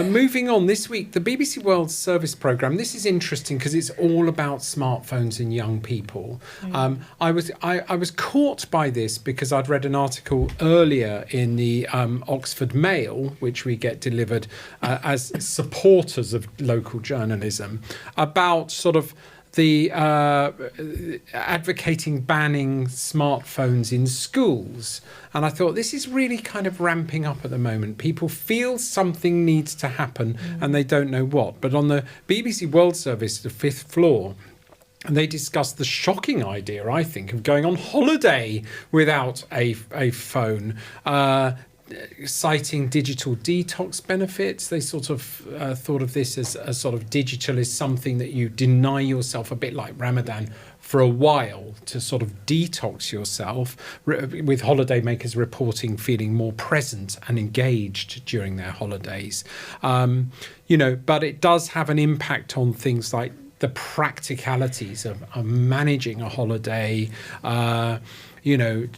Moving on this week, the BBC World Service programme. This is interesting because it's all about smartphones and young people. I was caught by this because I'd read an article earlier in the Oxford Mail, which we get delivered as supporters of local journalism, about sort of the advocating banning smartphones in schools. And I thought this is really kind of ramping up at the moment. People feel something needs to happen and they don't know what. But on the BBC World Service, the fifth floor, and they discussed the shocking idea, I think, of going on holiday without a phone. Citing digital detox benefits. They sort of thought of this as a sort of digital is something that you deny yourself, a bit like Ramadan, for a while to sort of detox yourself, with holidaymakers reporting feeling more present and engaged during their holidays. But it does have an impact on things like the practicalities of managing a holiday,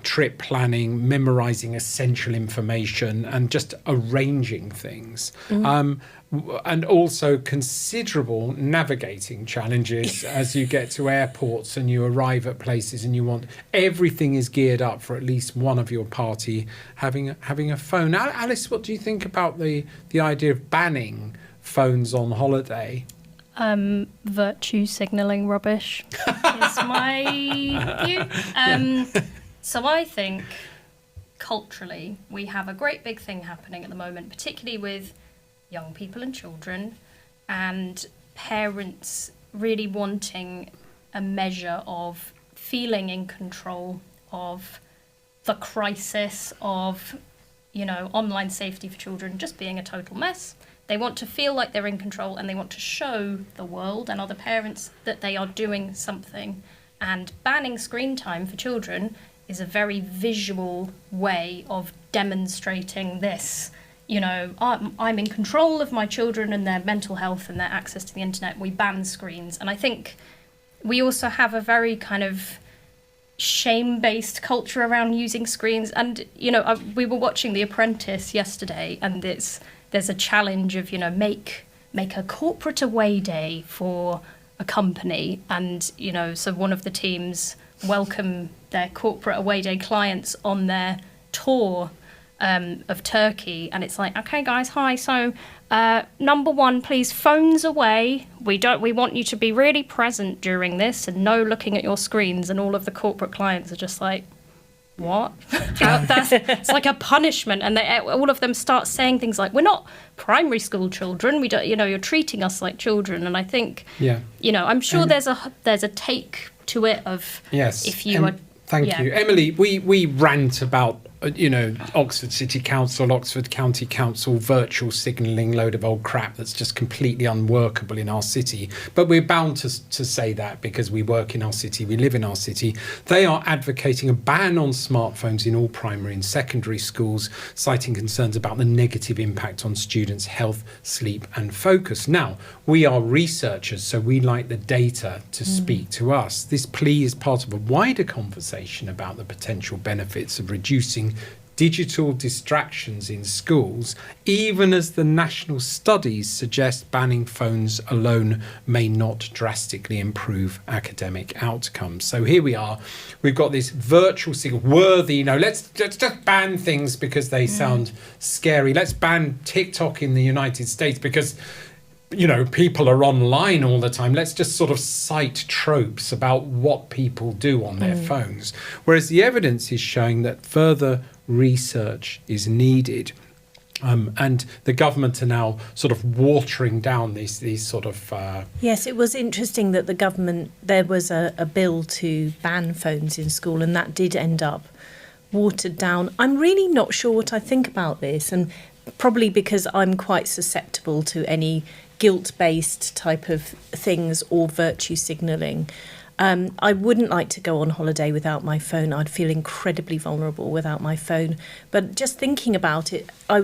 trip planning, memorizing essential information, and just arranging things. And also considerable navigating challenges as you get to airports and you arrive at places and you want everything is geared up for at least one of your party having a phone. Alice, what do you think about the idea of banning phones on holiday? Virtue signalling rubbish is my view. So I think culturally we have a great big thing happening at the moment, particularly with young people and children, and parents really wanting a measure of feeling in control of the crisis of, online safety for children just being a total mess. They want to feel like they're in control and they want to show the world and other parents that they are doing something. And banning screen time for children is a very visual way of demonstrating this. I'm in control of my children and their mental health and their access to the internet. We ban screens. And I think we also have a very kind of shame-based culture around using screens. And, we were watching The Apprentice yesterday, and there's a challenge of, make a corporate away day for a company. And, so one of the teams welcome their corporate away day clients on their tour of Turkey. And it's like, okay, guys, hi. So number one, please, phones away. We want you to be really present during this and no looking at your screens. And all of the corporate clients are just like, what? It's like a punishment. And all of them start saying things like, we're not primary school children. We don't, you're treating us like children. And I think, I'm sure there's a take to it of, yes, if you are. Thank you. Emily, we rant about, Oxford City Council, Oxford County Council, virtual signalling, load of old crap that's just completely unworkable in our city. But we're bound to say that because we work in our city, we live in our city. They are advocating a ban on smartphones in all primary and secondary schools, citing concerns about the negative impact on students' health, sleep and focus. Now, we are researchers, so we like the data to speak to us. This plea is part of a wider conversation about the potential benefits of reducing digital distractions in schools, even as the national studies suggest banning phones alone may not drastically improve academic outcomes. So here we are. We've got this virtual signal worthy, let's just ban things because they sound scary. Let's ban TikTok in the United States because people are online all the time. Let's just sort of cite tropes about what people do on their phones. Whereas the evidence is showing that further research is needed. And the government are now sort of watering down these sort of... Yes, it was interesting that the government, there was a bill to ban phones in school, and that did end up watered down. I'm really not sure what I think about this, and probably because I'm quite susceptible to any guilt-based type of things or virtue signalling. I wouldn't like to go on holiday without my phone. I'd feel incredibly vulnerable without my phone. But just thinking about it, I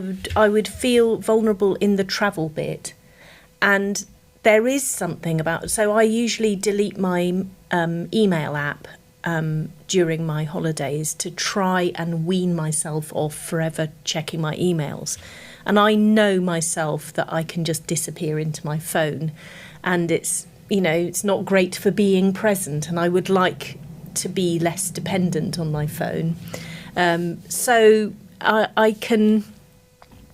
would feel vulnerable in the travel bit. And there is something about... So I usually delete my email app during my holidays to try and wean myself off forever checking my emails. And I know myself that I can just disappear into my phone, and it's not great for being present, and I would like to be less dependent on my phone. So I can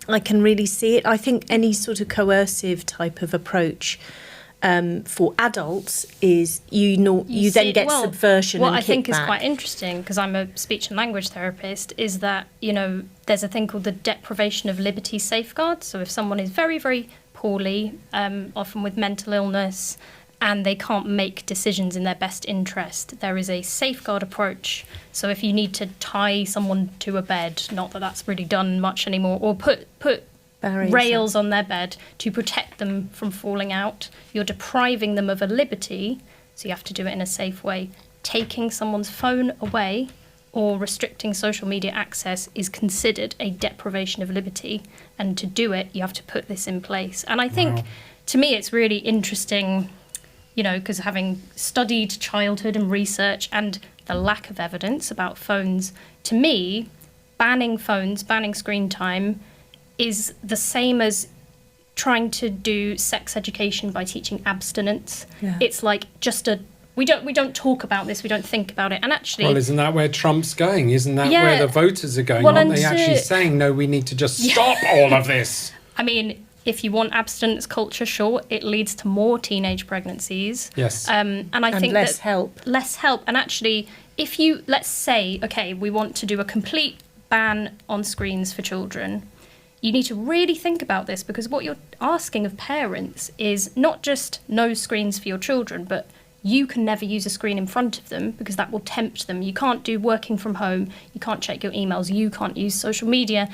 really see it. I think any sort of coercive type of approach for adults is you then get subversion and What I think kickback. is quite interesting, because I'm a speech and language therapist, is that, there's a thing called the deprivation of liberty safeguard. So if someone is very, very poorly, often with mental illness, and they can't make decisions in their best interest, there is a safeguard approach. So if you need to tie someone to a bed, not that that's really done much anymore, or put Barriers rails on their bed to protect them from falling out, you're depriving them of a liberty, so you have to do it in a safe way. Taking someone's phone away or restricting social media access is considered a deprivation of liberty, and to do it, you have to put this in place. And I think, to me, it's really interesting, because having studied childhood and research and the lack of evidence about phones, to me, banning phones, banning screen time, is the same as trying to do sex education by teaching abstinence. Yeah. It's like we don't talk about this, we don't think about it. And actually, well, isn't that where Trump's going? Isn't that where the voters are going? Aren't they actually saying, no, we need to just stop all of this? I mean, if you want abstinence culture, sure, it leads to more teenage pregnancies. Yes. And I think less help. Less help. And actually, if you, let's say, okay, we want to do a complete ban on screens for children, you need to really think about this, because what you're asking of parents is not just no screens for your children, but you can never use a screen in front of them, because that will tempt them. You can't do working from home, you can't check your emails, you can't use social media.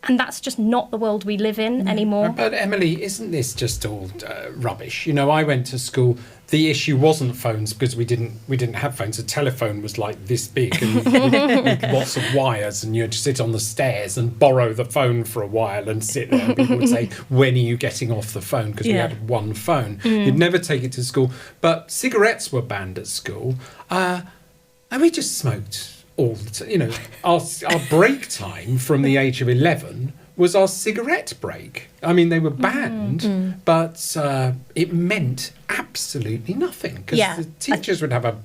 And that's just not the world we live in anymore. But Emily, isn't this just all rubbish? I went to school. The issue wasn't phones, because we didn't have phones. A telephone was like this big and with lots of wires, and you'd sit on the stairs and borrow the phone for a while and sit there. And people would say, "When are you getting off the phone?" Because we had one phone. You'd never take it to school. But cigarettes were banned at school, and we just smoked. Our break time from the age of 11 was our cigarette break. I mean, they were banned, but it meant absolutely nothing, because the teachers would have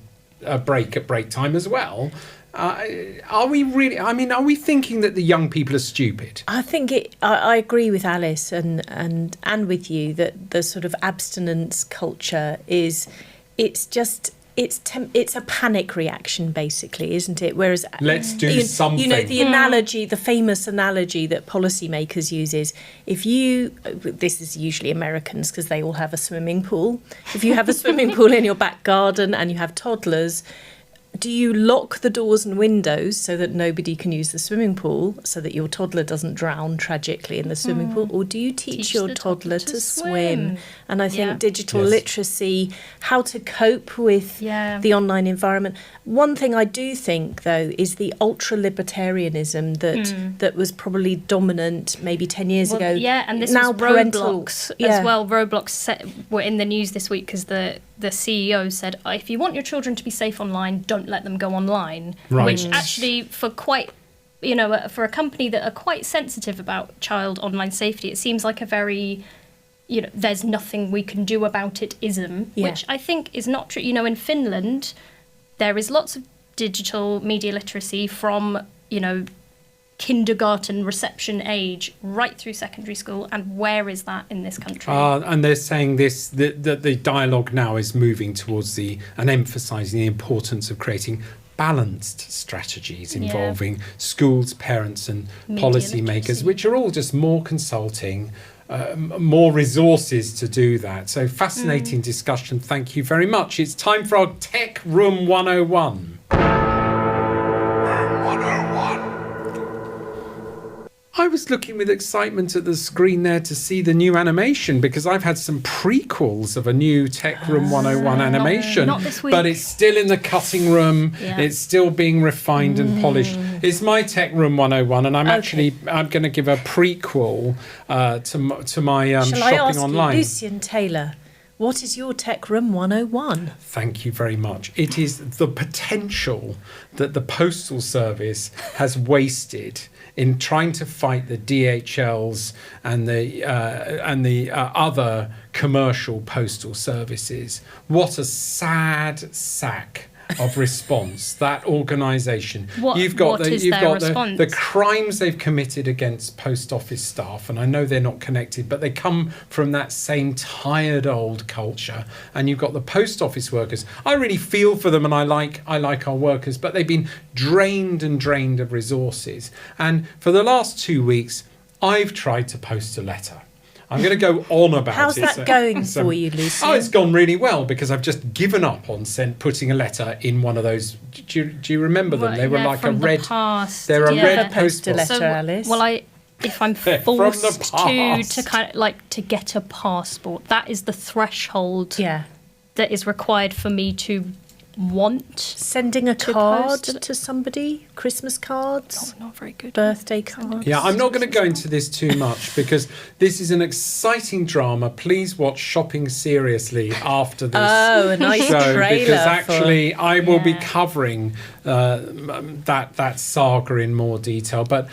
a break at break time as well. Are we really? I mean, are we thinking that the young people are stupid? I think I agree with Alice and with you that the sort of abstinence culture it's a panic reaction, basically, isn't it? Whereas let's do something. The famous analogy that policymakers use is, this is usually Americans because they all have a swimming pool. If you have a swimming pool in your back garden and you have toddlers, do you lock the doors and windows so that nobody can use the swimming pool, so that your toddler doesn't drown tragically in the swimming pool? Or do you teach your toddler to swim? And I think digital literacy, how to cope with the online environment. One thing I do think, though, is the ultra-libertarianism that was probably dominant maybe 10 years ago. Yeah, and this now was Roblox as well. Roblox were in the news this week because the CEO said, if you want your children to be safe online, don't let them go online. Right. Which actually, for for a company that are quite sensitive about child online safety, it seems like a very, there's nothing we can do about it ism, which I think is not true. In Finland, there is lots of digital media literacy from, kindergarten reception age right through secondary school, and where is that in this country? And they're saying that the dialogue now is moving towards and emphasising the importance of creating balanced strategies involving schools, parents and policymakers, which are all just more consulting, more resources to do that. So fascinating discussion. Thank you very much. It's time for our Tech Room 101. I was looking with excitement at the screen there to see the new animation, because I've had some prequels of a new Tech Room 101 animation. Not this week. But it's still in the cutting room. Yeah. It's still being refined and polished. It's my Tech Room 101, and I'm going to give a prequel to my Shall shopping I ask online. You, Lucian Taylor, What is your Tech Room 101? Thank you very much. It is the potential that the Postal Service has wasted in trying to fight the DHLs and the other commercial postal services. What a sad sack of response that organisation. What is their response? The crimes they've committed against post office staff, and I know they're not connected, but they come from that same tired old culture. And you've got the post office workers. I really feel for them, and I like our workers, but they've been drained of resources. And for the last 2 weeks, I've tried to post a letter. I'm going to go on about How's it. that going for you, Lucy? Oh, it's gone really well because I've just given up on putting a letter in one of those. Do you remember them? Well, they were yeah, like from a the red. past. They're a Yeah. red Post a post letter, Alice. Well, if I'm They're from the forced past. to kind of like to get a passport, that is the threshold Yeah. that is required for me to want. Sending a To card post it. to somebody? Christmas cards? Not very good. Birthday cards? Yeah, I'm not going to go into this too much because this is an exciting drama. Please watch Shopping Seriously after this. Oh, a nice show, trailer. because actually I will be Yeah. covering that saga in more detail. But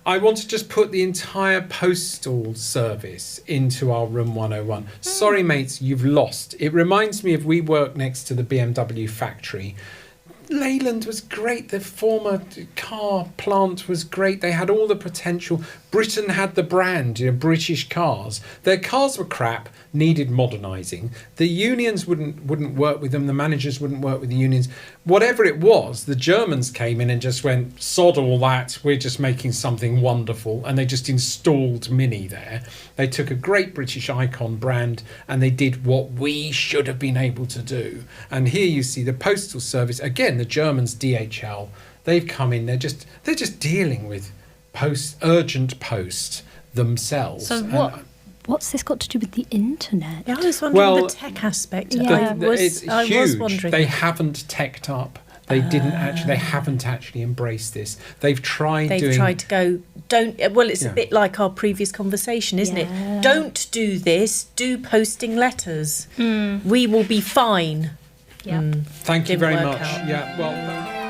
I want to just put the entire postal service into our Room 101. Sorry, mates, you've lost. It reminds me of we work next to the BMW factory. Leyland was great. The former car plant was great. They had all the potential. Britain had the brand, British cars. Their cars were crap, needed modernising. The unions wouldn't work with them. The managers wouldn't work with the unions. Whatever it was, the Germans came in and just went, sod all that. We're just making something wonderful. And they just installed Mini there. They took a great British icon brand and they did what we should have been able to do. And here you see the Postal Service, again, the Germans, DHL, they've come in. They're just dealing with urgent post themselves. So what's this got to do with the internet? Yeah, I was wondering Well, the tech aspect. Yeah. It's I huge. was wondering. They haven't teched up. They haven't actually embraced this. They've tried to go, don't, well, it's Yeah. a bit like our previous conversation, isn't Yeah. it? Don't do this, do posting letters. We will be fine. Yeah. Thank you Didn't very work much. out. Yeah, well.